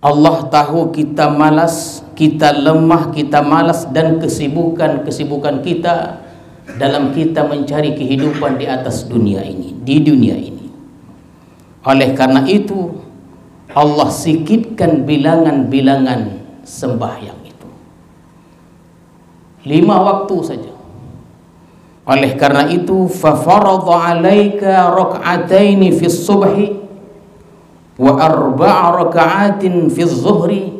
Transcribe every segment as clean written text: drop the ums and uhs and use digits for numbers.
Allah tahu kita malas, kita lemah, kita malas, dan kesibukan kita dalam kita mencari kehidupan di atas dunia ini, di dunia ini. Oleh karena itu Allah sikitkan bilangan-bilangan sembahyang itu, 5 waktu saja. Oleh karena itu fafaradha 'alaika rak'ataini fi subhi wa 4 raka'atin fi zuhri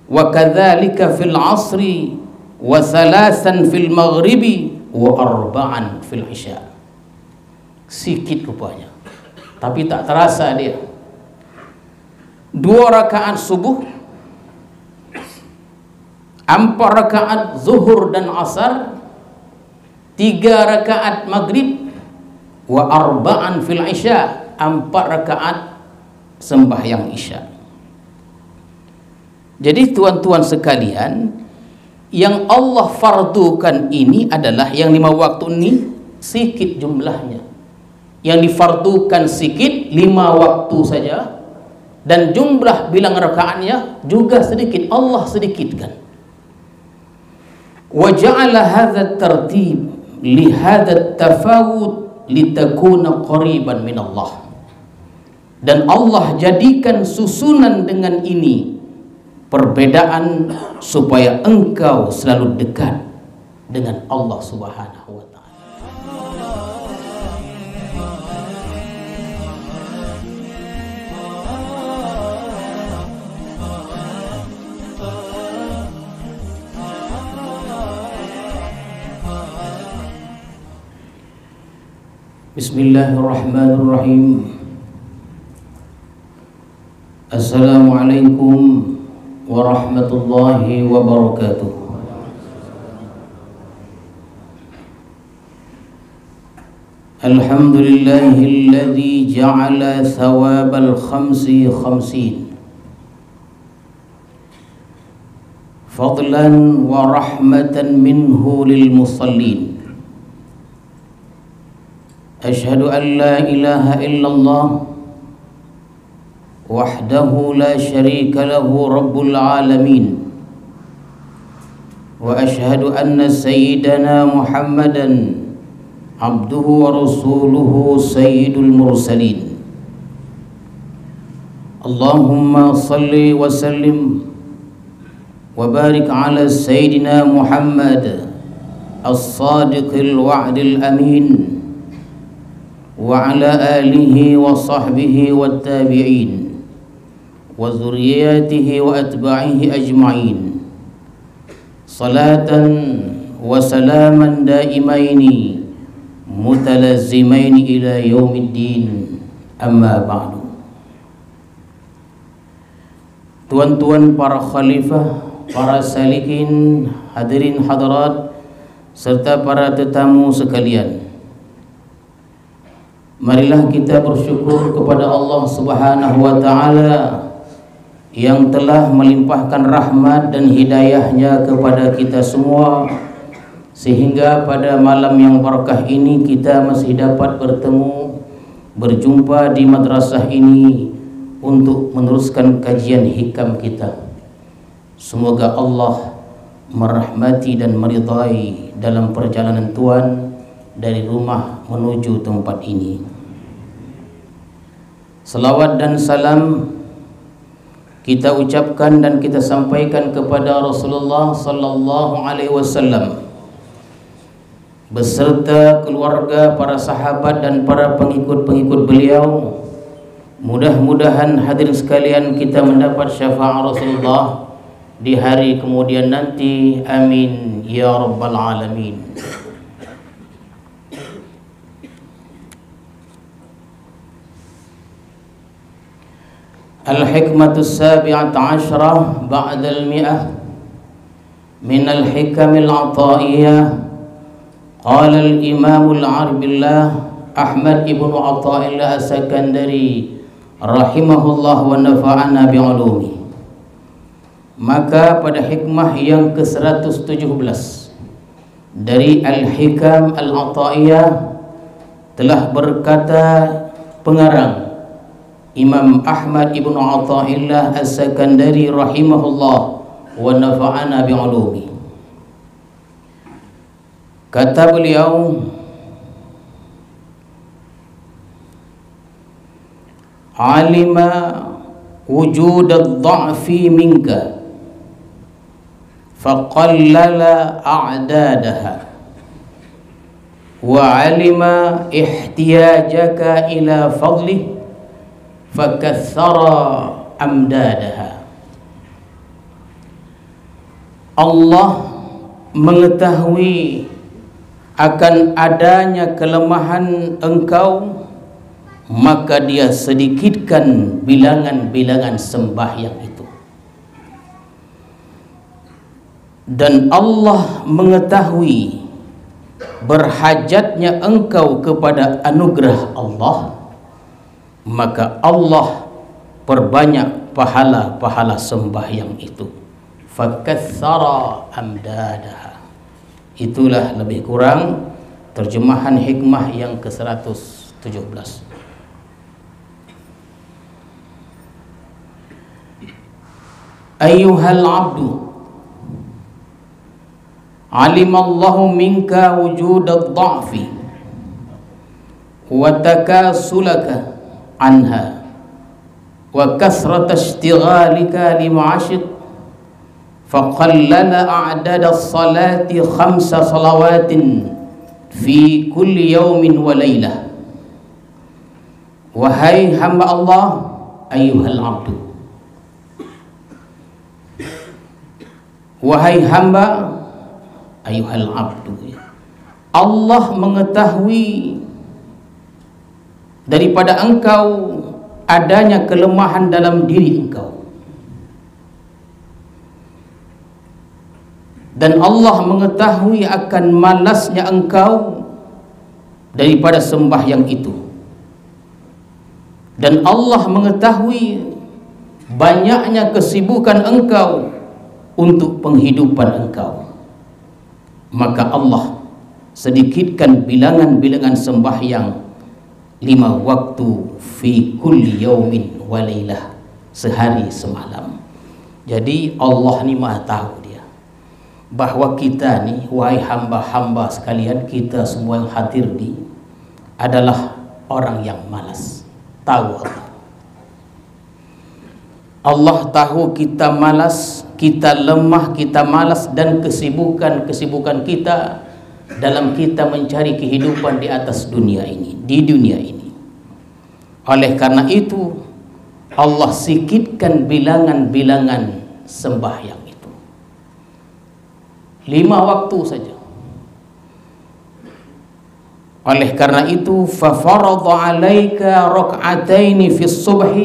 wa kadzalika fil 'asri wa 3 fil maghribi wa 4 fil isya. Sikit rupanya, tapi tak terasa dia. 2 rakaat subuh, 4 rakaat zuhur dan asar, 3 rakaat maghrib, wa 4 fil isya, 4 rakaat sembahyang isya. Jadi tuan-tuan sekalian, yang Allah fardukan ini adalah yang 5 waktu ini sikit jumlahnya. Yang difardukan sikit 5 waktu saja, dan jumlah bilang rakaatnya juga sedikit, Allah sedikitkan. Wa ja'ala hadha tartib li hadha tafawut litakuna qariban min Allah. Dan Allah jadikan susunan dengan ini perbedaan supaya engkau selalu dekat dengan Allah Subhanahu wa ta'ala. Bismillahirrahmanirrahim. Assalamualaikum warahmatullahi wabarakatuh. Alhamdulillahilladzi ja'ala thawabal khamsi khamsin fadlan wa rahmatan minhu lil musallin. Ashhadu an la ilaha illallah wahdahu la syarika lahu rabbul alamin, wa ashhadu anna sayyidana Muhammadan abduhu wa rasuluhu sayyidul mursalin. Allahumma salli wa sallim wa barik ala sayyidina Muhammad as-sadiqil wa'dil amin wa ala alihi wa sahbihi wa tabi'in wa zurriyatihi wa atba'ihi ajma'in, salatan wa salaman daimaini mutalazzimaini ila yaumiddin, amma ba'du. Tuan-tuan para khalifah, para salikin, hadirin hadirat, serta para tetamu sekalian, marilah kita bersyukur kepada Allah Subhanahu wa ta'ala yang telah melimpahkan rahmat dan hidayahnya kepada kita semua, sehingga pada malam yang berkah ini kita masih dapat bertemu, berjumpa di madrasah ini untuk meneruskan kajian hikam kita. Semoga Allah merahmati dan meridai dalam perjalanan Tuhan dari rumah menuju tempat ini. Salawat dan salam kita ucapkan dan kita sampaikan kepada Rasulullah sallallahu alaihi wasallam beserta keluarga, para sahabat dan para pengikut-pengikut beliau. Mudah-mudahan hadirin sekalian kita mendapat syafaat Rasulullah di hari kemudian nanti. Amin ya rabbal alamin. Al-hikmatu sabi'ata asyrah ba'dal mi'ah min al-hikamil ata'iyah. Qala al-imamul arbillah Ahmad ibn Atta'illah as-Sakandari rahimahullah wa nafa'ana bi'ulumi. Maka pada hikmah yang ke-117 dari Al-Hikam Al-Ata'iyah telah berkata pengarang Imam Ahmad ibn Athaillah As-Sakandari rahimahullah wa nafa'ana bi'ulumi. Kata beliau, alima wujud ad-dha'fi minka faqallala a'dadaha wa alima ihtiyajaka ila fadlih fakathara amdadaha. Allah mengetahui akan adanya kelemahan engkau, maka dia sedikitkan bilangan-bilangan sembahyang itu. Dan Allah mengetahui berhajatnya engkau kepada anugerah Allah, maka Allah perbanyak pahala-pahala sembahyang itu. Fakathara amdadaha. Itulah lebih kurang terjemahan hikmah yang ke-117. Ayyuhal abdu, alimallahu minka wujud ad-dha'fi wa takasulaka anha wa kasrata ishtighalika li ma'ashik faqallala a'dada as-salati 5 salawatin fi kulli yawmin wa laylah. Wahai hamba Allah, ayyuhal abdu, wahai hamba, ayyuhal abdu, Allah mengetahui daripada engkau adanya kelemahan dalam diri engkau, dan Allah mengetahui akan malasnya engkau daripada sembahyang itu, dan Allah mengetahui banyaknya kesibukan engkau untuk penghidupan engkau, maka Allah sedikitkan bilangan-bilangan sembahyang 5 waktu fi kulli yaumin wa lailah, sehari semalam. Jadi Allah ni Maha tahu dia bahwa kita ni, wahai hamba-hamba sekalian, kita semua yang hadir di adalah orang yang malas. Tahu Allah. Allah tahu kita malas, kita lemah, kita malas, dan kesibukan kita dalam kita mencari kehidupan di atas dunia ini, di dunia ini. Oleh karena itu Allah sikitkan bilangan-bilangan sembahyang itu, 5 waktu saja. Oleh karena itu fafaradha 'alaika rak'ataini fi subhi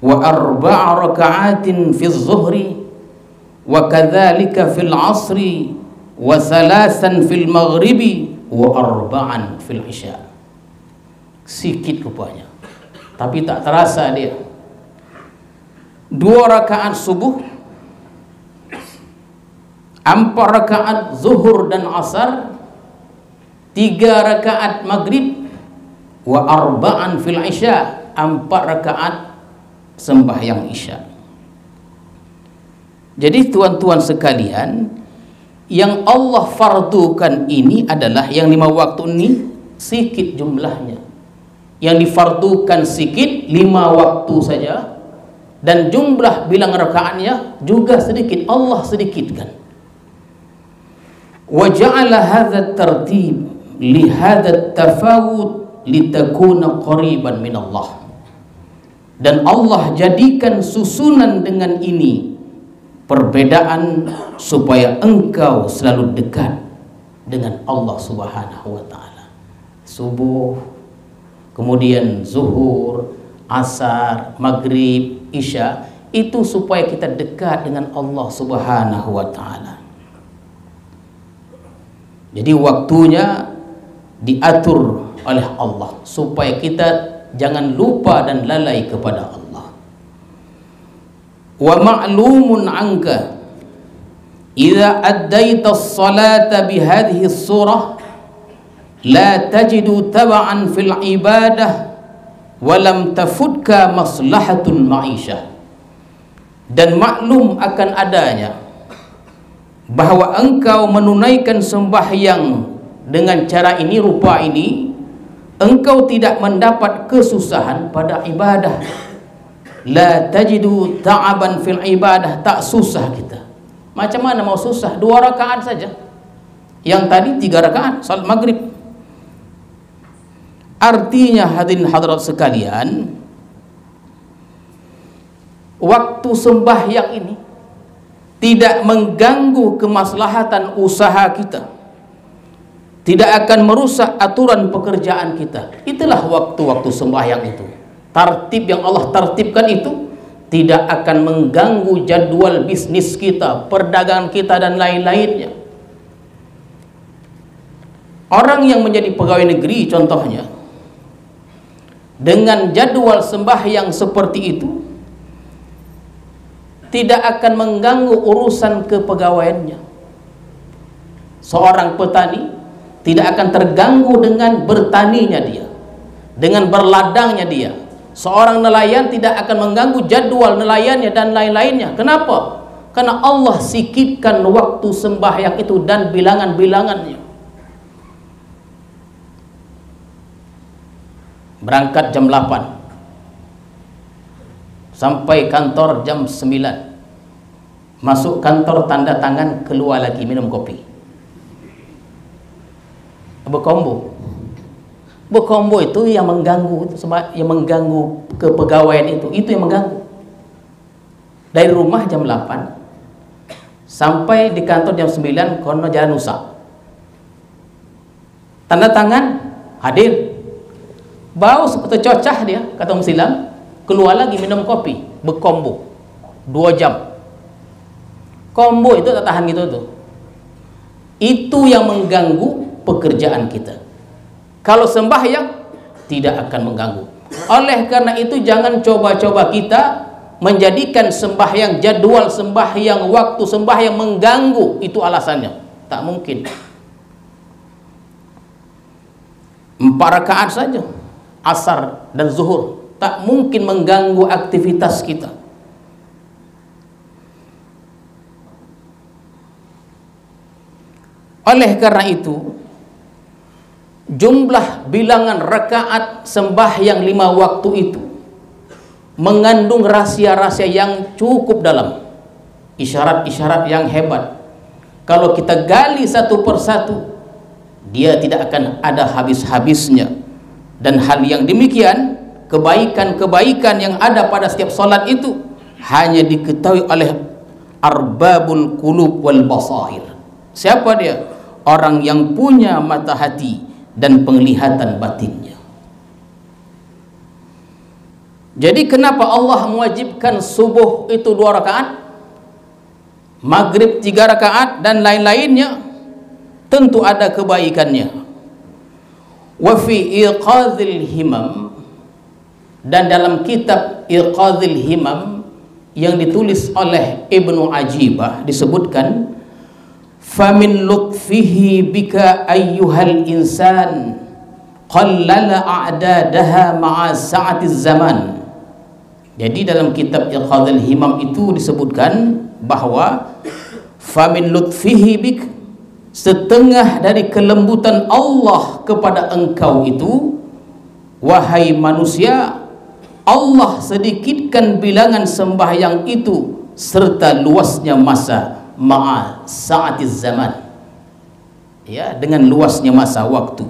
wa 4 raka'atin fi zuhri wa kadzalika fil 'asri wa 3 fil maghribi wa 4 fil 'isya. Sikit rupanya, tapi tak terasa dia. 2 rakaat subuh, 4 rakaat zuhur dan asar, 3 rakaat maghrib, wa 4 fil 'isya, 4 rakaat sembahyang isya. Jadi tuan-tuan sekalian, yang Allah fardukan ini adalah yang 5 waktu ini sikit jumlahnya. Yang difardukan sikit 5 waktu saja, dan jumlah bilang rakaatnya juga sedikit, Allah sedikitkan. Wa ja'ala hadha at-tartib li hadha at-tafawut litakuna qariban min Allah. Dan Allah jadikan susunan dengan ini perbedaan supaya engkau selalu dekat dengan Allah Subhanahu wa taala. Subuh, kemudian zuhur, asar, maghrib, isya, itu supaya kita dekat dengan Allah Subhanahu wa taala. Jadi waktunya diatur oleh Allah supaya kita jangan lupa dan lalai kepada Allah. Wa ma'lumun anka idza addaita as-salata bihadhihi as-surah la tajidu tab'an fil ibadah walam tafudka maslahatul ma'isyah, dan maklum akan adanya bahwa engkau menunaikan sembahyang dengan cara ini, rupa ini, engkau tidak mendapat kesusahan pada ibadah. La tajidu ta'aban fil ibadah, tak susah kita. Macam mana mau susah? 2 rakaat saja. Yang tadi 3 rakaat salat maghrib. Artinya hadirin hadirat sekalian, waktu sembahyang ini tidak mengganggu kemaslahatan usaha kita, tidak akan merusak aturan pekerjaan kita. Itulah waktu-waktu sembahyang itu. Tartib yang Allah tertibkan itu tidak akan mengganggu jadwal bisnis kita, perdagangan kita, dan lain-lainnya. Orang yang menjadi pegawai negeri contohnya, dengan jadwal sembahyang seperti itu tidak akan mengganggu urusan kepegawaiannya. Seorang petani tidak akan terganggu dengan bertaninya dia, dengan berladangnya dia. Seorang nelayan tidak akan mengganggu jadwal nelayannya dan lain-lainnya. Kenapa? Karena Allah sikitkan waktu sembahyang itu dan bilangan-bilangannya. Berangkat jam 8, sampai kantor jam 9. Masuk kantor, tanda tangan, keluar lagi minum kopi. Berkombo itu yang mengganggu, yang mengganggu kepegawaian itu yang mengganggu. Dari rumah jam 8 sampai di kantor jam 9, kono jalan rusak. Tanda tangan, hadir. Bau seperti cocah dia, kata orang Silam, keluar lagi minum kopi, berkombo 2 jam. Kombo itu tak tahan gitu tuh. Itu yang mengganggu pekerjaan kita. Kalau sembahyang tidak akan mengganggu. Oleh karena itu jangan coba-coba kita menjadikan sembahyang, jadwal sembahyang, waktu sembahyang mengganggu. Itu alasannya. Tak mungkin. 4 rakaat saja, asar dan zuhur, tak mungkin mengganggu aktivitas kita. Oleh karena itu, jumlah bilangan rakaat sembahyang 5 waktu itu mengandung rahasia-rahasia yang cukup dalam, isyarat-isyarat yang hebat. Kalau kita gali satu persatu, dia tidak akan ada habis-habisnya. Dan hal yang demikian, kebaikan-kebaikan yang ada pada setiap salat itu hanya diketahui oleh arbabul qulub wal basair. Siapa dia? Orang yang punya mata hati dan penglihatan batinnya. Jadi kenapa Allah mewajibkan subuh itu 2 rakaat, maghrib 3 rakaat, dan lain-lainnya? Tentu ada kebaikannya. Wa fi iqadzil himam, dan dalam kitab Iqadzil Himam yang ditulis oleh Ibnu Ajibah disebutkan, famin lutfihi bika ayyuhal insan qallala a'dadaha ma'a sa'atiz zaman. Jadi dalam kitab Iqadzil Himam itu disebutkan bahwa famin lutfihi bik, setengah dari kelembutan Allah kepada engkau itu, wahai manusia, Allah sedikitkan bilangan sembahyang itu serta luasnya masa, ma'a sa'atiz zaman, ya, dengan luasnya masa waktu.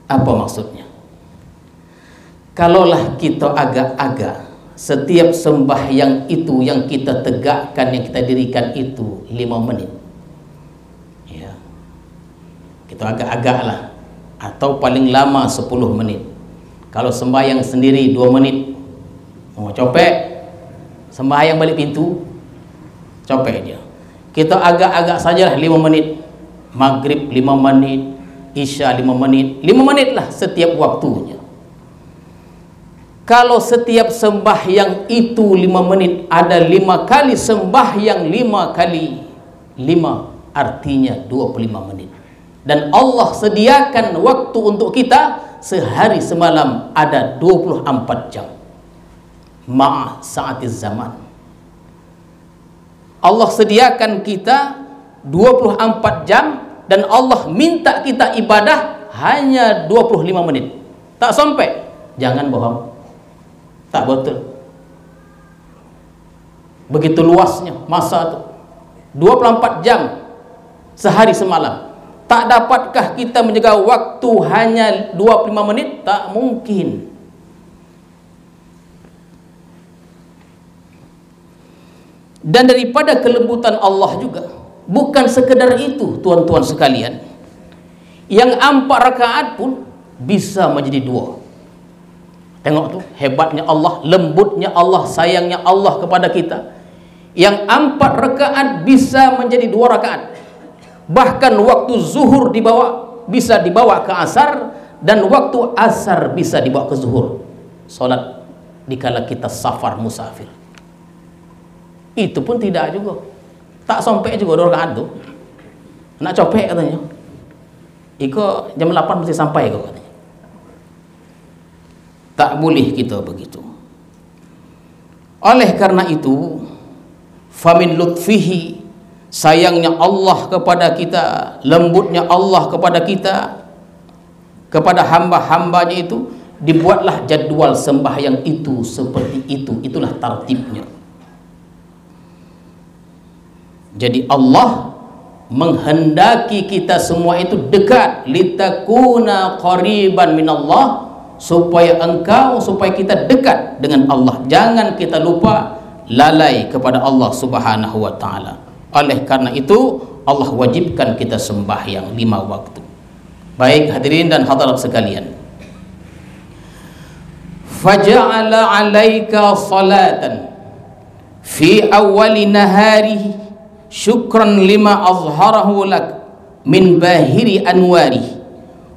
Apa maksudnya? Kalaulah kita agak-agak setiap sembahyang itu yang kita tegakkan, yang kita dirikan itu 5 menit, ya, kita agak-agak lah, atau paling lama 10 menit. Kalau sembahyang sendiri 2 menit, mau copek, sembahyang balik pintu, copek dia. Kita agak-agak sajalah 5 menit, maghrib 5 menit, isya 5 menit, 5 menit lah setiap waktunya. Kalau setiap sembahyang itu 5 menit, ada 5 kali sembahyang, 5 kali 5 artinya 25 menit. Dan Allah sediakan waktu untuk kita sehari semalam ada 24 jam. Ma'a sa'atiz zaman. Allah sediakan kita 24 jam dan Allah minta kita ibadah hanya 25 menit. Tak sampai. Jangan bohong. Tak betul. Begitu luasnya masa itu. 24 jam sehari semalam. Tak dapatkah kita menjaga waktu hanya 25 menit? Tak mungkin. Dan daripada kelembutan Allah juga, bukan sekedar itu tuan-tuan sekalian, yang 4 rakaat pun bisa menjadi 2. Tengok tu hebatnya Allah, lembutnya Allah, sayangnya Allah kepada kita. Yang 4 rakaat bisa menjadi 2 rakaat. Bahkan waktu zuhur bisa dibawa ke asar, dan waktu asar bisa dibawa ke zuhur. Solat dikala kita safar musafir. Itu pun tidak juga. Tak sampai juga 2 rakaat tu. Nak copek katanya. Iko jam 8 mesti sampai kau katanya. Tak boleh kita begitu. Oleh karena itu, famin lutfihi, sayangnya Allah kepada kita, lembutnya Allah kepada kita, kepada hamba-hambanya itu, dibuatlah jadual sembahyang itu seperti itu. Itulah tartibnya. Jadi Allah menghendaki kita semua itu dekat, litakuna qariban minallah, supaya kita dekat dengan Allah. Jangan kita lupa, lalai kepada Allah Subhanahu wa taala. Oleh karena itu Allah wajibkan kita sembahyang 5 waktu. Baik hadirin dan hadirat sekalian, faja'ala 'alaika salatan fi awwali naharihi syukran lima azharahu lak min bahiri anwari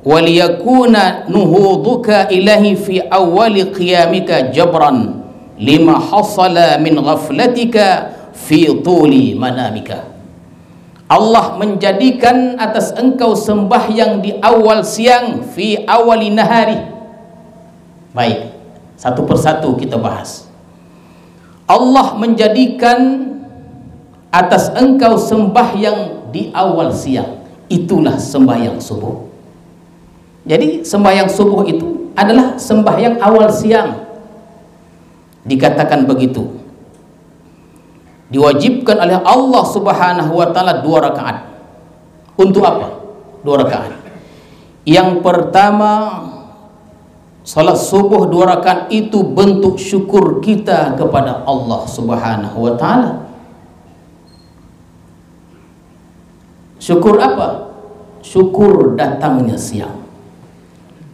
waliyakuna nuhuduka ilahi fi awwali qiyamika jabran lima hasala min ghaflatika fi tuli manamika. Allah menjadikan atas engkau sembahyang di awal siang, fi awali nahari. Baik, satu persatu kita bahas. Allah menjadikan atas engkau sembahyang di awal siang, itulah sembahyang subuh. Jadi sembahyang subuh itu adalah sembahyang awal siang. Dikatakan begitu, diwajibkan oleh Allah Subhanahu wa taala 2 rakaat. Untuk apa? 2 rakaat. Yang pertama, salat subuh 2 rakaat itu bentuk syukur kita kepada Allah Subhanahu wa taala. Syukur apa? Syukur datangnya siang.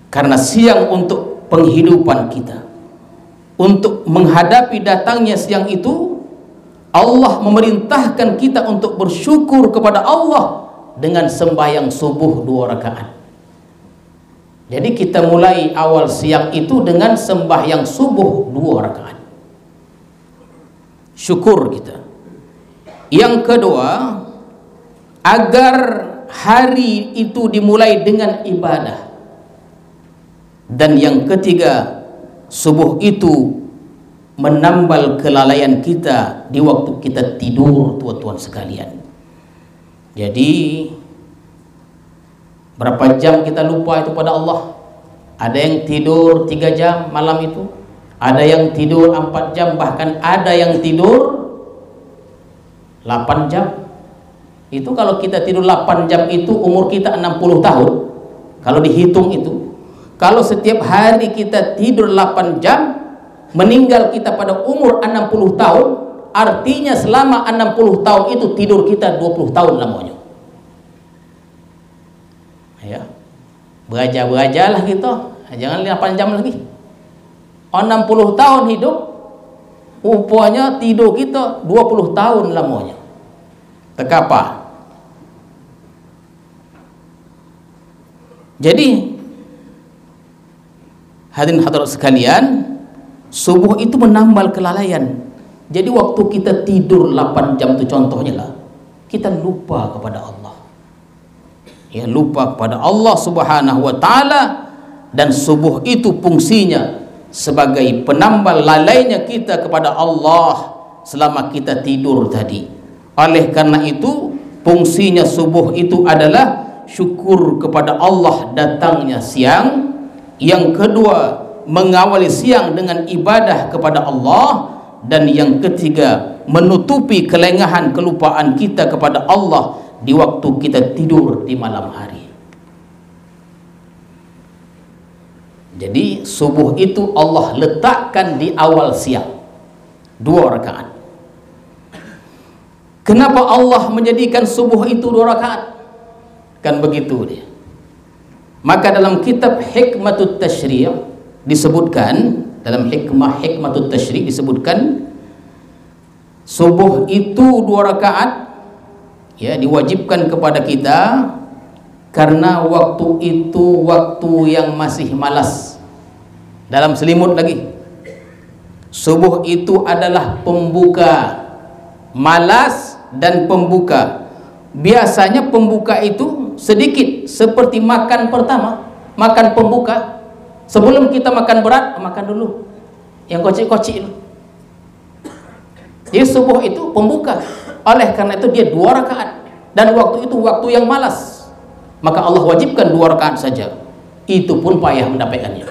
Karena siang untuk penghidupan kita, untuk menghadapi datangnya siang itu, Allah memerintahkan kita untuk bersyukur kepada Allah dengan sembahyang subuh 2 rakaat. Jadi kita mulai awal siang itu dengan sembahyang subuh 2 rakaat. Syukur kita. Yang kedua, agar hari itu dimulai dengan ibadah. Dan yang ketiga, subuh itu menambal kelalaian kita di waktu kita tidur, tuan-tuan sekalian. Jadi berapa jam kita lupa itu pada Allah. Ada yang tidur 3 jam malam itu, ada yang tidur 4 jam, bahkan ada yang tidur 8 jam. Itu kalau kita tidur 8 jam itu umur kita 60 tahun. Kalau dihitung itu, kalau setiap hari kita tidur 8 jam, meninggal kita pada umur 60 tahun, artinya selama 60 tahun itu tidur kita 20 tahun lamanya. Ya, beraja-berajalah kita, jangan 8 jam lagi. 60 tahun hidup, rupanya tidur kita 20 tahun lamanya. Tekapa. Jadi hadirin hadirat sekalian, subuh itu menambal kelalaian. Jadi waktu kita tidur 8 jam itu contohnya lah, kita lupa kepada Allah. Ya, lupa kepada Allah Subhanahu wa taala, dan subuh itu fungsinya sebagai penambal lalainya kita kepada Allah selama kita tidur tadi. Oleh karena itu fungsinya subuh itu adalah syukur kepada Allah datangnya siang. Yang kedua, mengawali siang dengan ibadah kepada Allah. Dan yang ketiga, menutupi kelengahan kelupaan kita kepada Allah di waktu kita tidur di malam hari. Jadi subuh itu Allah letakkan di awal siang, 2 rakaat. Kenapa Allah menjadikan subuh itu 2 rakaat? Kan begitu dia. Maka dalam kitab Hikmatut Tasyri' disebutkan, dalam Hikmatut Tasyri' disebutkan subuh itu 2 rakaat ya diwajibkan kepada kita karena waktu itu waktu yang masih malas, dalam selimut lagi. Subuh itu adalah pembuka, malas dan pembuka. Biasanya pembuka itu sedikit, seperti makan pertama, makan pembuka. Sebelum kita makan berat, makan dulu yang kocik-kocik itu. Jadi subuh itu pembuka. Oleh karena itu dia 2 rakaat, dan waktu itu waktu yang malas. Maka Allah wajibkan 2 rakaat saja. Itu pun payah mendapatkannya.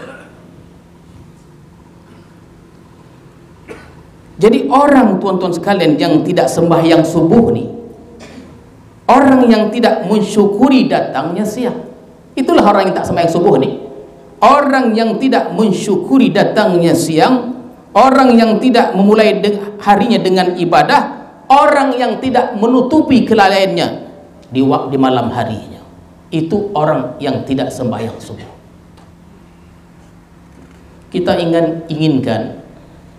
Jadi orang, tuan-tuan sekalian, yang tidak sembahyang subuh nih, orang yang tidak mensyukuri datangnya siang. Itulah orang yang tak sembahyang subuh nih. Orang yang tidak mensyukuri datangnya siang, orang yang tidak memulai harinya dengan ibadah, orang yang tidak menutupi kelalaiannya di malam harinya. Itu orang yang tidak sembahyang subuh. Kita inginkan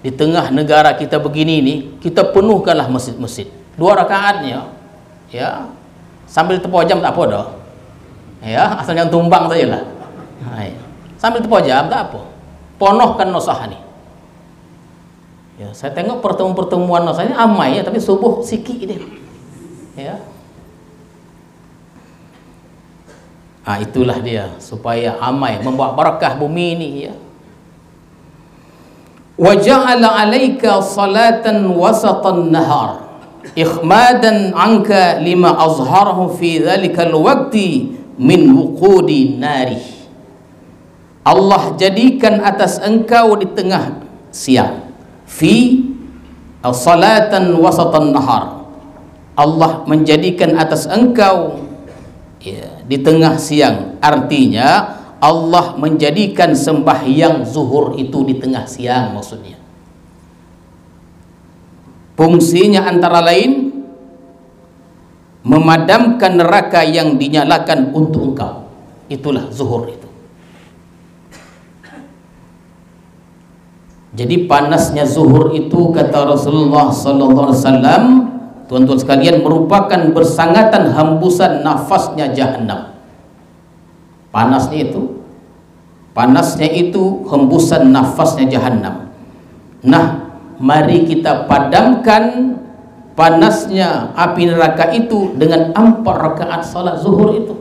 di tengah negara kita begini ini, kita penuhkanlah masjid-masjid 2 rakaatnya ya, sambil tepo jam tak apa dah ya, asal jangan tumbang sajalah. Sambil tepo jam tak apa, ponohkan nosah ni ya. Saya tengok pertemuan nosah ini amai ya, tapi subuh sikit dia ya. Itulah dia, supaya amai, membawa barakah bumi ini ya. Wa ja'ala 'alaika salatan wasatan nahar ikhmadan 'anka lima azharahu fi dhalikal waqti min wuqudi nari. Allah jadikan atas engkau di tengah siang, fi salatan wasatan nahar. Allah menjadikan atas engkau ya, di tengah siang, artinya Allah menjadikan sembahyang zuhur itu di tengah siang maksudnya. Fungsinya antara lain memadamkan neraka yang dinyalakan untuk engkau. Itulah zuhur itu. Jadi panasnya zuhur itu, kata Rasulullah sallallahu alaihi wasallam, tuan-tuan sekalian, merupakan bersangatan hembusan nafasnya Jahannam. Panasnya itu hembusan nafasnya Jahannam. Nah, mari kita padamkan panasnya api neraka itu dengan 4 rakaat salat zuhur itu.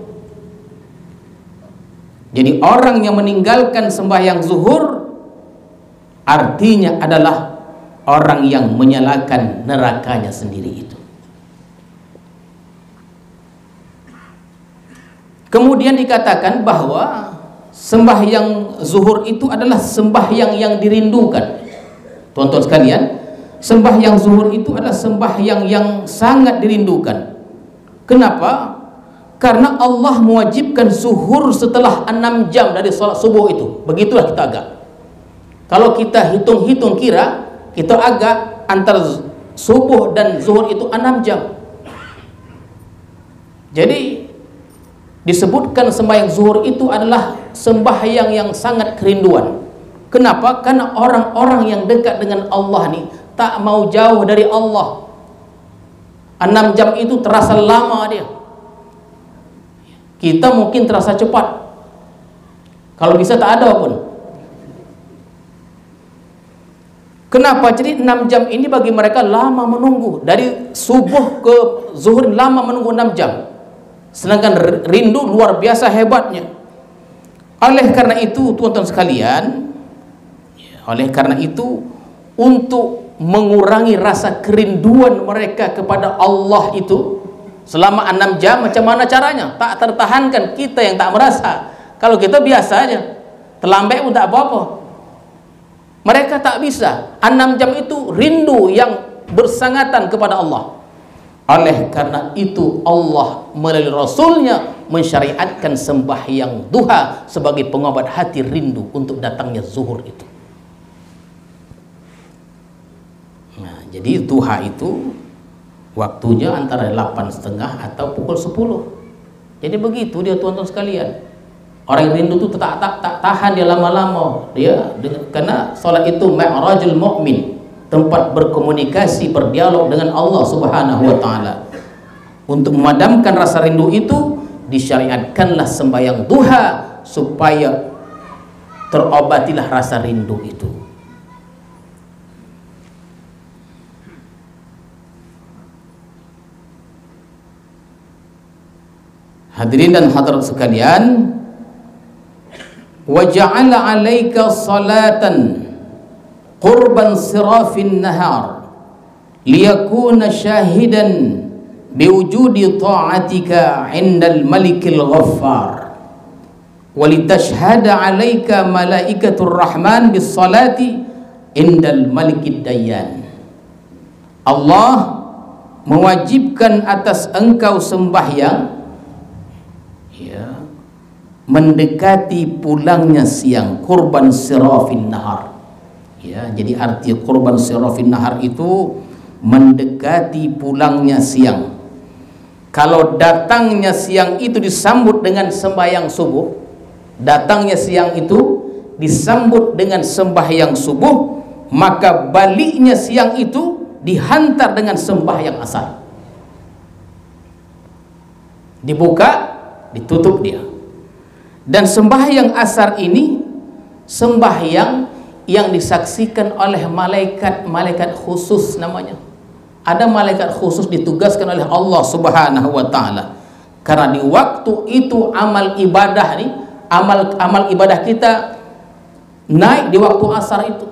Jadi orang yang meninggalkan sembahyang zuhur artinya adalah orang yang menyalakan nerakanya sendiri itu. Kemudian dikatakan bahwa sembahyang zuhur itu adalah sembahyang yang dirindukan. Tuan-tuan sekalian, sembahyang zuhur itu adalah sembahyang yang sangat dirindukan. Kenapa? Karena Allah mewajibkan zuhur setelah 6 jam dari salat subuh itu. Begitulah kita agak. Kalau kita hitung-hitung kira, kita agak antara subuh dan zuhur itu 6 jam. Jadi disebutkan sembahyang zuhur itu adalah sembahyang yang sangat kerinduan. Kenapa? Karena orang-orang yang dekat dengan Allah nih tak mau jauh dari Allah. 6 jam itu terasa lama dia. Kita mungkin terasa cepat. Kalau bisa tak ada pun. Kenapa? Jadi 6 jam ini bagi mereka lama menunggu. Dari subuh ke zuhur lama menunggu 6 jam. Sedangkan rindu luar biasa hebatnya. Oleh karena itu tuan-tuan sekalian, oleh karena itu untuk mengurangi rasa kerinduan mereka kepada Allah itu selama 6 jam, macam mana caranya? Tak tertahankan, kita yang tak merasa. Kalau kita biasa aja, terlambat pun tak apa-apa. Mereka tak bisa. 6 jam itu rindu yang bersangatan kepada Allah. Oleh karena itu Allah melalui Rasulnya mensyariatkan sembahyang duha sebagai pengobat hati rindu untuk datangnya zuhur itu. Nah, jadi duha itu waktunya antara 8:30 atau pukul 10. Jadi begitu dia tuan-tuan sekalian. Orang yang rindu itu tak tahan dia lama-lama. Karena salat itu mi'rajul mukmin, tempat berkomunikasi, berdialog dengan Allah Subhanahu wa taala. Untuk memadamkan rasa rindu itu disyariatkanlah sembahyang duha supaya terobatilah rasa rindu itu. Hadirin dan hadirat sekalian, wa ja'ala 'alaika salatan qurban sirafin nahar liyakuna syahidan biwujudi ta'atika 'indal malikil ghaffar wa litashhada 'alaika malaikatur rahman bis salati 'indal malikid dayyan. Allah mewajibkan atas engkau sembahyang mendekati pulangnya siang, kurban sirafin nahar. Jadi arti kurban sirafin nahar itu mendekati pulangnya siang. Kalau datangnya siang itu disambut dengan sembahyang subuh, datangnya siang itu disambut dengan sembahyang subuh, maka baliknya siang itu dihantar dengan sembahyang asar. Dibuka, ditutup dia. Dan sembahyang asar ini sembahyang yang disaksikan oleh malaikat khusus namanya. Ada malaikat khusus ditugaskan oleh Allah Subhanahu wa taala. Karena di waktu itu amal ibadah nih, amal ibadah kita naik di waktu asar itu.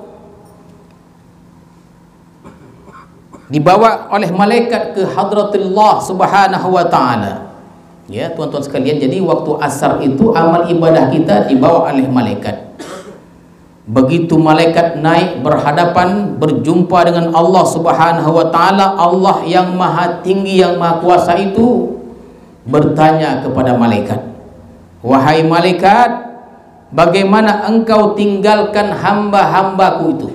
Dibawa oleh malaikat ke hadratullah Subhanahu wa taala. Ya, tuan-tuan sekalian, jadi waktu asar itu amal ibadah kita dibawa oleh malaikat. Begitu malaikat naik berhadapan berjumpa dengan Allah Subhanahu wa taala, Allah yang maha tinggi, yang maha kuasa itu bertanya kepada malaikat, "Wahai malaikat, bagaimana engkau tinggalkan hamba-hambaku itu?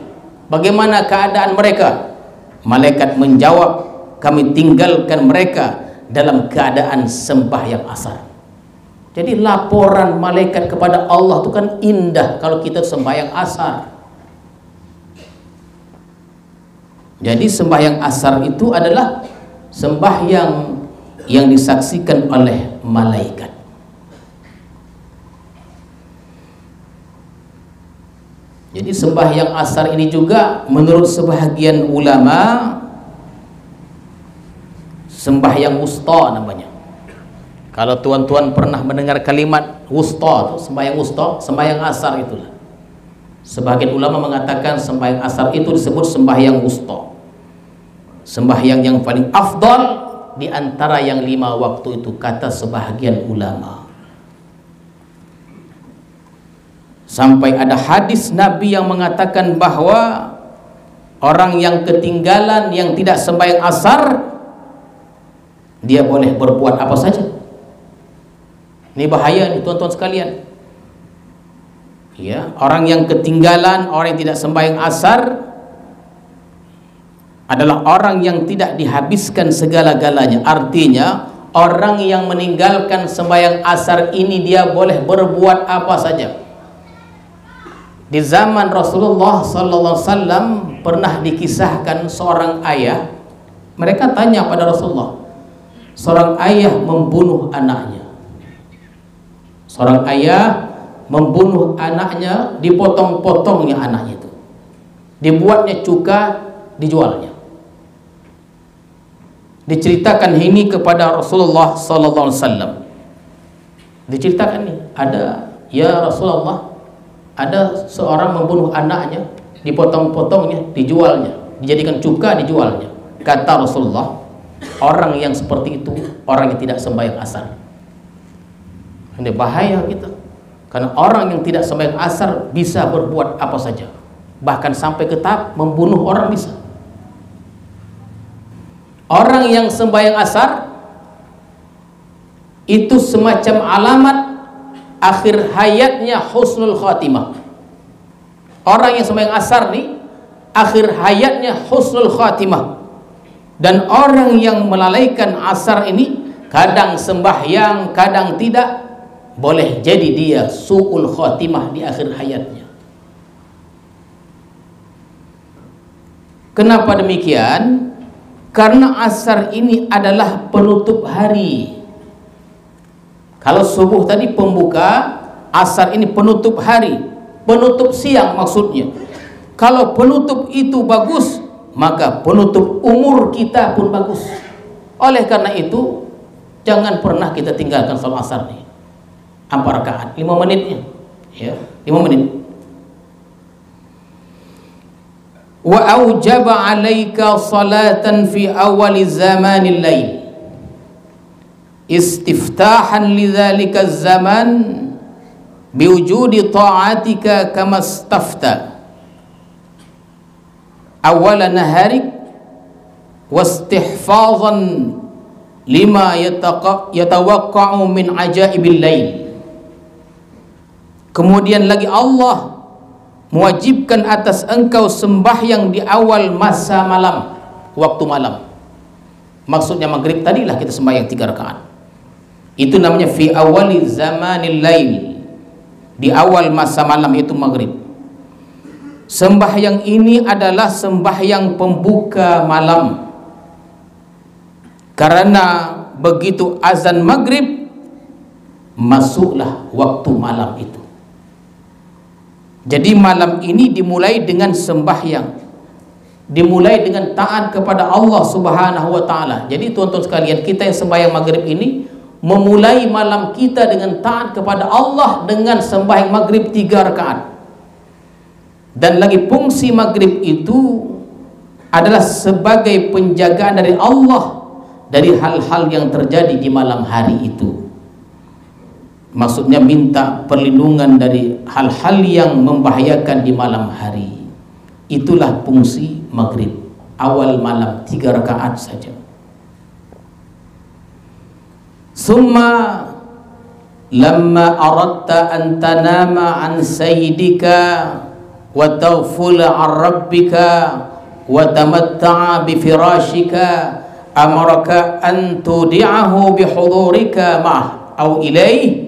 Bagaimana keadaan mereka?" Malaikat menjawab, "Kami tinggalkan mereka dalam keadaan sembahyang asar." Jadi laporan malaikat kepada Allah itu kan indah kalau kita sembahyang asar. Jadi sembahyang asar itu adalah sembahyang yang disaksikan oleh malaikat. Jadi sembahyang asar ini juga menurut sebahagian ulama sembahyang wusta namanya. Kalau tuan-tuan pernah mendengar kalimat wusta, sembahyang wusta, sembahyang asar itulah. Sebagian ulama mengatakan sembahyang asar itu disebut sembahyang wusta. Sembahyang yang paling afdal di antara yang 5 waktu itu, kata sebahagian ulama. Sampai ada hadis Nabi yang mengatakan bahwa orang yang ketinggalan, yang tidak sembahyang asar, dia boleh berbuat apa saja. Ini bahaya nih tuan-tuan sekalian. Ya, orang yang ketinggalan, orang yang tidak sembahyang asar adalah orang yang tidak dihabiskan segala-galanya. Artinya orang yang meninggalkan sembahyang asar ini dia boleh berbuat apa saja. Di zaman Rasulullah sallallahu alaihi wasallam pernah dikisahkan seorang ayah, mereka tanya pada Rasulullah, seorang ayah membunuh anaknya. Seorang ayah membunuh anaknya, dipotong-potongnya anaknya itu, dibuatnya cuka, dijualnya. Diceritakan ini kepada Rasulullah sallallahu alaihi wasallam. Diceritakan nih, ada "Ya Rasulullah, ada seorang membunuh anaknya, dipotong-potongnya, dijualnya, dijadikan cuka, dijualnya." Kata Rasulullah, orang yang seperti itu orang yang tidak sembahyang asar. Ini bahaya kita, karena orang yang tidak sembahyang asar bisa berbuat apa saja, bahkan sampai ke tahap membunuh orang bisa. Orang yang sembahyang asar itu semacam alamat akhir hayatnya husnul khatimah. Orang yang sembahyang asar nih akhir hayatnya husnul khatimah. Dan orang yang melalaikan asar ini kadang sembahyang, kadang tidak, boleh jadi dia su'ul khatimah di akhir hayatnya. Kenapa demikian? Karena asar ini adalah penutup hari. Kalau subuh tadi pembuka, asar ini penutup hari, penutup siang maksudnya. Kalau penutup itu bagus, maka penutup umur kita pun bagus. Oleh karena itu, jangan pernah kita tinggalkan salat asar nih. 4 rakaat, 5 menitnya, ya, 5 menit. Wa aujaba 'alaika salatan fi awali zamanil lail istiftahan lidzalika zaman biwujudi ta'atika kama istafta awala naharik wastihfazan lima yatawaqqa'u min ajaibil lail. Kemudian lagi Allah mewajibkan atas engkau sembahyang di awal masa malam, waktu malam. Maksudnya maghrib tadilah kita sembahyang 3 rakaat. Itu namanya fi awali zamanil lail, di awal masa malam itu maghrib. Sembahyang ini adalah sembahyang pembuka malam, karena begitu azan maghrib masuklah waktu malam itu. Jadi malam ini dimulai dengan sembahyang, dimulai dengan taat kepada Allah Subhanahu wa taala. Jadi tuan-tuan sekalian, kita yang sembahyang maghrib ini memulai malam kita dengan taat kepada Allah dengan sembahyang maghrib 3 rakaat. Dan lagi fungsi maghrib itu adalah sebagai penjagaan dari Allah dari hal-hal yang terjadi di malam hari itu. Maksudnya minta perlindungan dari hal-hal yang membahayakan di malam hari. Itulah fungsi maghrib, awal malam 3 rakaat saja. Summa lamma aradta an tanama an sayyidika wa taghfula an rabbika wa tamatta'a bi firashika amaraka an tudi'ahu bi hudurika ma'ah aw ilayhi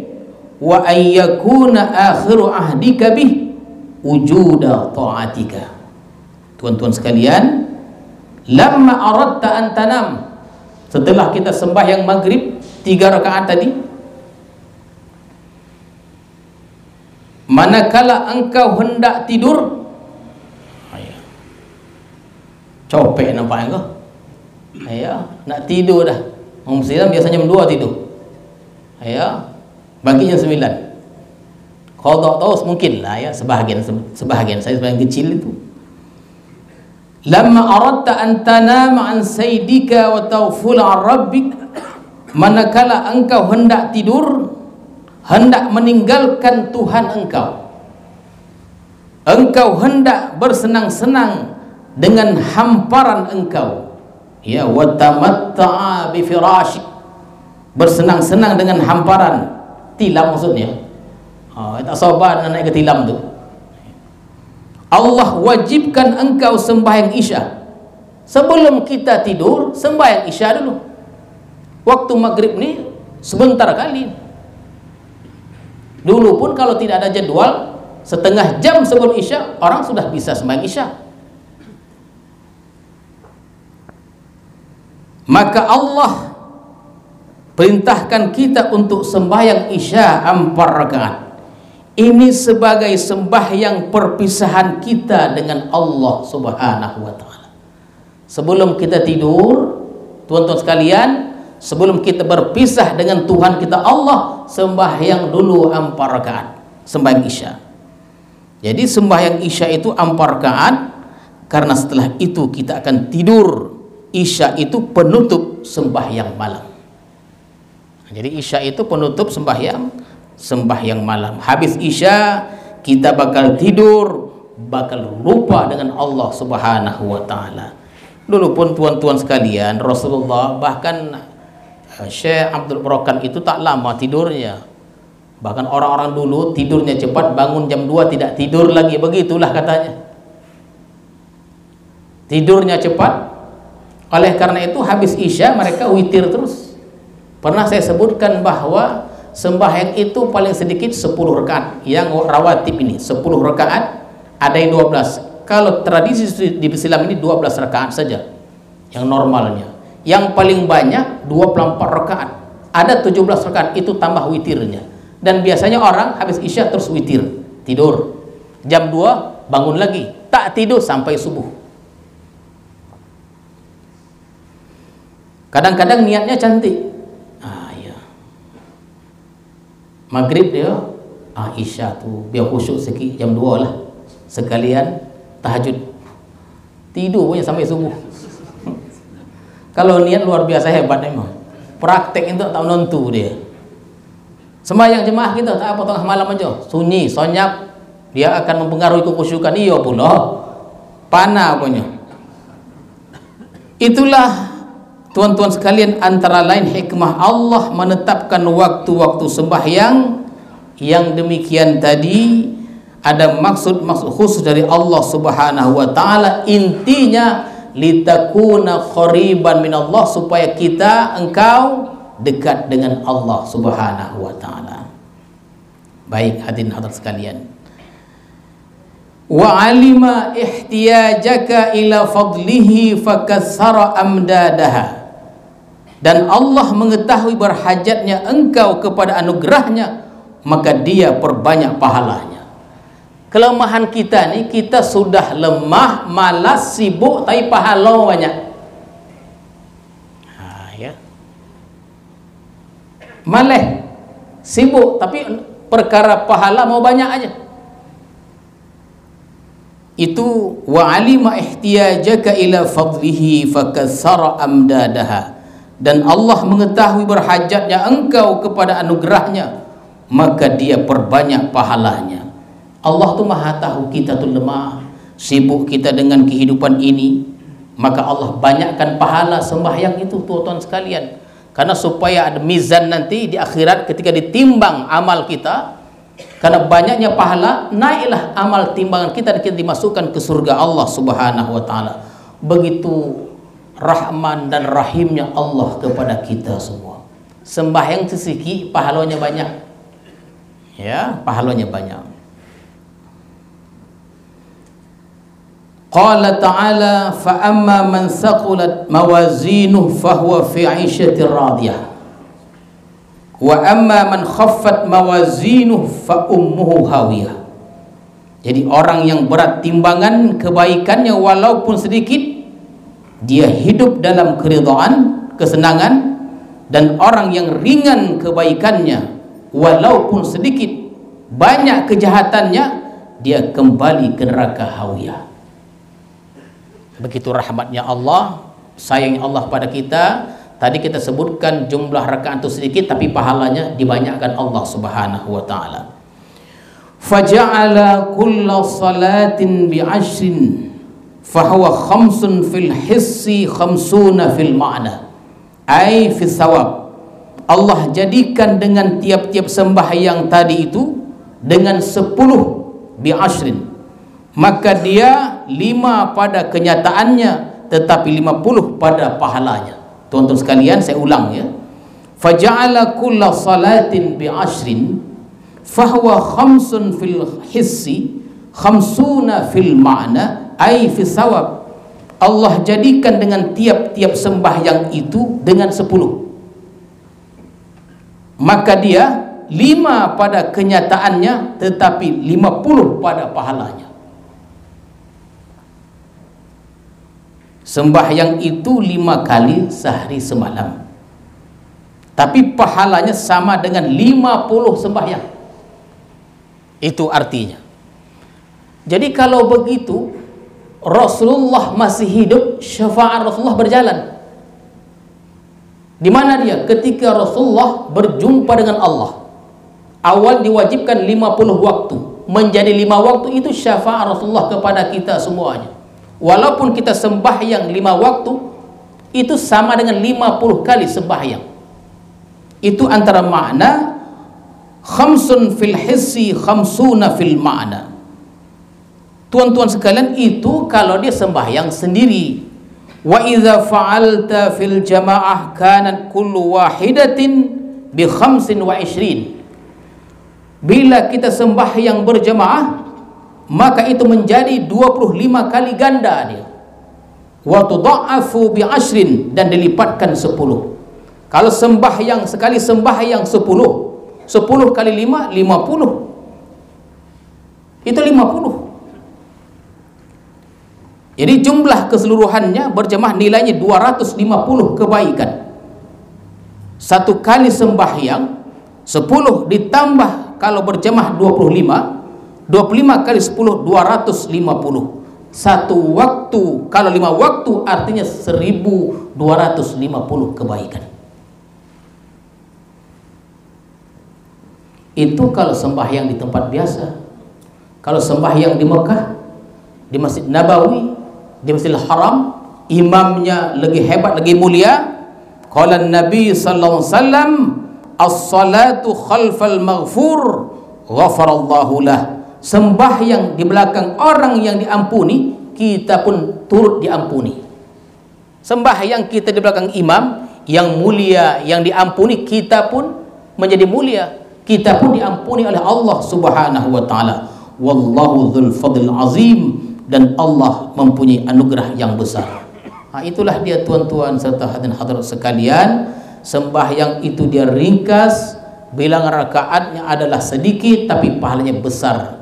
wa an yakuna akhiru ahdika bih wujuda ta'atika. Tuan-tuan sekalian, lamma aradta an tanam, setelah kita sembahyang maghrib 3 rakaat tadi, manakala engkau hendak tidur, copek nampak engkau, nak tidur dah. Orang Muslim biasanya jam 2 tidur, bagi jam 9. Kalau tak tahu mungkin lah ya, sebahagian saya sebagian kecil itu. Lamma aradta an tanama an sayyidika wa taghfula an rabbik, manakala engkau hendak tidur, hendak meninggalkan Tuhan engkau, engkau hendak bersenang-senang dengan hamparan engkau, ya, wa tamatta'a bi firashik, bersenang-senang dengan hamparan tilam maksudnya. Tak sabar nak naik ke tilam tu. Allah wajibkan engkau sembahyang isya. Sebelum kita tidur, sembahyang isya dulu. Waktu maghrib ni sebentar kali. Dulu pun kalau tidak ada jadwal, setengah jam sebelum isya orang sudah bisa sembahyang isya. Maka Allah perintahkan kita untuk sembahyang isya 4 rakaat. Ini sebagai sembahyang perpisahan kita dengan Allah Subhanahu wa taala. Sebelum kita tidur, tuan-tuan sekalian, sebelum kita berpisah dengan Tuhan kita Allah, sembahyang dulu 4 rakaat. sembahyang Isya. Jadi sembahyang Isya itu 4 rakaat, karena setelah itu kita akan tidur. Isya itu penutup sembahyang malam. Jadi Isya itu penutup sembahyang malam. Habis Isya kita bakal tidur, bakal lupa dengan Allah Subhanahu wa taala. Dulu pun tuan-tuan sekalian, Rasulullah, bahkan Syekh Abdul Barokan itu tak lama tidurnya. Bahkan orang-orang dulu tidurnya cepat, bangun jam 2 tidak tidur lagi, begitulah katanya. Tidurnya cepat. Oleh karena itu habis Isya mereka witir terus. Pernah saya sebutkan bahwa sembahyang itu paling sedikit 10 rakaat. Yang rawatib ini 10 rakaat, ada yang 12. Kalau tradisi di Islam ini 12 rakaat saja yang normalnya. Yang paling banyak 24 rakaat. Ada 17 rakaat, itu tambah witirnya. Dan biasanya orang habis Isya terus witir, tidur. Jam 2 bangun lagi, tak tidur sampai subuh. Kadang-kadang niatnya cantik. Maghrib dia, Isya tu biar khusyuk sikit, jam 2 lah, sekalian tahajud, tidur punya sampai subuh. Kalau niat luar biasa hebat memang. Praktek itu tak menentu dia. Sembahyang jemaah kita tak apa, tengah malam aja sunyi, sonyap, dia akan mempengaruhi kekhusyukan. Iya pula panah punya. Itulah tuan-tuan sekalian, antara lain hikmah Allah menetapkan waktu-waktu sembahyang yang demikian tadi. Ada maksud khusus dari Allah Subhanahu wa taala. Intinya litakuna qariban minallah, supaya engkau dekat dengan Allah Subhanahu wa taala. Baik hadirin hadirat sekalian, wa alima ihtiyajaka ila fadlihi fakassara amdadaha. Dan Allah mengetahui berhajatnya engkau kepada anugerahnya, maka dia perbanyak pahalanya. Kelemahan kita ni, kita sudah lemah, malas, sibuk, tapi pahala banyak. Ya. Malas, sibuk, tapi perkara pahala mau banyak aja. Itu wa alima ihtiyajaka ila fadlihi fakassara amdadaha. Dan Allah mengetahui berhajatnya engkau kepada anugerahnya, maka dia perbanyak pahalanya. Allah tu maha tahu kita tu lemah, sibuk kita dengan kehidupan ini, maka Allah banyakkan pahala sembahyang itu tuan-tuan sekalian. Karena supaya ada mizan nanti di akhirat ketika ditimbang amal kita, karena banyaknya pahala, naiklah amal timbangan kita dan kita dimasukkan ke surga Allah Subhanahu wa taala. Begitu Rahman dan Rahimnya Allah kepada kita semua. Sembahyang sesikit pahalanya banyak. Ya, pahalanya banyak. Qala ta'ala fa amma man thaqulat mawazinuhu fahuwa fi 'ishatin radiyah. Wa amma man khaffat mawazinuhu fa ummuhu hawiyah. Jadi orang yang berat timbangan kebaikannya walaupun sedikit, dia hidup dalam keridhaan, kesenangan. Dan orang yang ringan kebaikannya walaupun sedikit, banyak kejahatannya, dia kembali ke neraka hawiyah. Begitu rahmatnya Allah, sayangnya Allah pada kita. Tadi kita sebutkan jumlah rakaat itu sedikit, tapi pahalanya dibanyakkan Allah Subhanahu wa taala. Faja'ala kulla salatin bi'ashrin fahuwa khamsun fil hissi khamsuna fil ma'na, ay fil thawab. Allah jadikan dengan tiap-tiap sembahyang tadi itu dengan 10 bi'ashrin, maka dia 5 pada kenyataannya, tetapi 50 pada pahalanya. Tuan-tuan sekalian, saya ulang ya. Faja'ala kulla salatin bi'ashrin fahuwa khamsun fil hissi khamsuna fil ma'na ay fi sawab. Allah jadikan dengan tiap-tiap sembahyang itu dengan 10, maka dia 5 pada kenyataannya, tetapi 50 pada pahalanya. Sembahyang itu 5 kali sehari semalam, tapi pahalanya sama dengan 50 sembahyang. Itu artinya. Jadi kalau begitu Rasulullah masih hidup, syafaat Rasulullah berjalan. Di mana dia? Ketika Rasulullah berjumpa dengan Allah. Awal diwajibkan 50 waktu, menjadi 5 waktu, itu syafaat Rasulullah kepada kita semuanya. Walaupun kita sembahyang 5 waktu, itu sama dengan 50 kali sembahyang. Itu antara makna khamsun fil hissi khamsuna fil ma'na. Tuan-tuan sekalian, itu kalau dia sembahyang sendiri. Wa idza fa'alta fil jamaah kanat kullu wahidatin bi 25. Bila kita sembahyang berjamaah, maka itu menjadi 25 kali ganda dia. Wa tudha'afu bi 10, dan dilipatkan 10. Kalau sembahyang sekali sembahyang 10 kali 5, 50. Itu 50. Jadi jumlah keseluruhannya berjamaah nilainya 250 kebaikan. Satu kali sembahyang 10 ditambah kalau berjamaah 25 kali 10 250. Satu waktu kalau 5 waktu artinya 1250 kebaikan. Itu kalau sembahyang di tempat biasa. Kalau sembahyang di Mekah, di Masjid Nabawi, di Masjidil Haram, imamnya lagi hebat, lagi mulia. Qala Nabi sallallahu alaihi wasallam, as-salatu khalfal maghfur ghafarallahu lah. Sembahyang di belakang orang yang diampuni, kita pun turut diampuni. Sembahyang kita di belakang imam yang mulia, yang diampuni, kita pun menjadi mulia. Kita pun diampuni oleh Allah Subhanahu wa taala. Wallahu dzul fadl azim, dan Allah mempunyai anugerah yang besar. Itulah dia tuan-tuan serta hadirin hadirat sekalian. Sembahyang itu dia ringkas, bilangan rakaatnya adalah sedikit tapi pahalanya besar.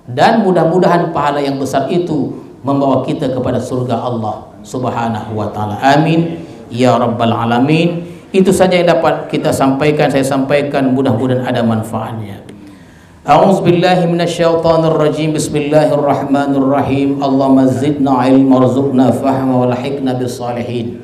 Dan mudah-mudahan pahala yang besar itu membawa kita kepada surga Allah Subhanahu wa taala. Amin ya rabbal alamin. Itu saja yang dapat kita sampaikan, saya sampaikan, mudah-mudahan ada manfaatnya. A'udzubillahi minasyaitonir rajim. Bismillahirrahmanirrahim. Allahumma zidna ilma warzuqna fahma walhiqna bis-shalihin.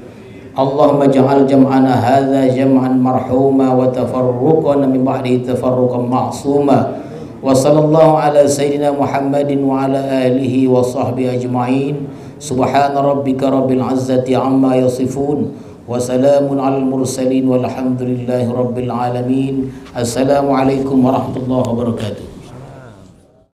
Allahumma ja'al jam'ana hadza jam'an marhuma wa tafarruqana min ba'dihi tafarruqan ma'suma. Wa sallallahu ala sayyidina Muhammadin wa ala alihi wa sahbihi ajma'in. Subhana rabbika rabbil izzati amma yasifun wa salamun alal mursalin walhamdulillahi rabbil alamin. Assalamualaikum warahmatullahi wabarakatuh.